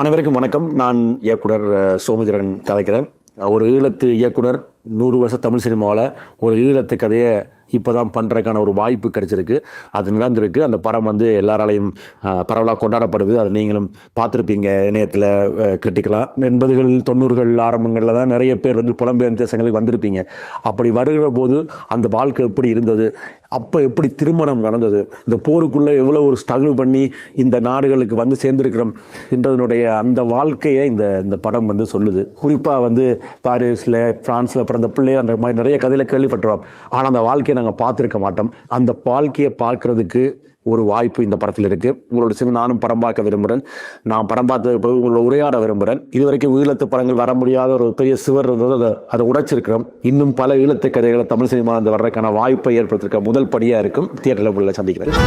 அனைவருக்கும் வணக்கம். நான் இயக்குனர் சோமதிரன் கதைக்கிறேன். ஒரு ஈழத்து இயக்குனர் 100 வருஷம் தமிழ் சினிமாவில் ஒரு ஈழத்து கதையை இப்போ தான் பண்ணுறதுக்கான ஒரு வாய்ப்பு கிடைச்சிருக்கு. அது நடந்திருக்கு. அந்த படம் எல்லாராலையும் பரவலாக கொண்டாடப்படுது. அதை நீங்களும் பார்த்துருப்பீங்க, இணையத்தில் கிரிட்டிக்கலாம். 80கள் 90கள் ஆரம்பங்களில் தான் நிறைய பேர் புலம்பெயர் தேசங்களுக்கு வந்திருப்பீங்க. அப்படி வருகிற போது அந்த வாழ்க்கை எப்படி இருந்தது, அப்போ எப்படி திருமணம் நடந்தது, இந்த போருக்குள்ளே எவ்வளோ ஒரு ஸ்ட்ரகிள் பண்ணி இந்த நாடுகளுக்கு வந்து சேர்ந்துருக்கிறோம் என்றதனுடைய அந்த வாழ்க்கையை இந்த படம் சொல்லுது. குறிப்பாக பாரிஸில் ஃப்ரான்ஸில் பிறந்த பிள்ளை அந்த மாதிரி நிறைய கதையில் கேள்விப்பட்டுருவோம். ஆனால் அந்த வாழ்க்கையை நாங்கள் பார்த்துருக்க மாட்டோம். அந்த வாழ்க்கையை பார்க்கறதுக்கு ஒரு வாய்ப்பு இந்த படத்தில் இருக்குது. உங்களோட சின்ன நானும் படம் பார்க்க விரும்புகிறேன். நான் படம் பார்த்த உங்களோட உரையாட விரும்புகிறேன். இதுவரைக்கும் ஈழத்து படங்கள் வர முடியாத ஒரு பெரிய சுவர் இருந்தது, அதை உடைச்சிருக்கிறோம். இன்னும் பல ஈழத்து கதைகளை தமிழ் சினிமா வர்றதுக்கான வாய்ப்பை ஏற்படுத்திருக்க முதல் படியாக இருக்கும். தியேட்டரில் உள்ள சந்திக்கிறேன்.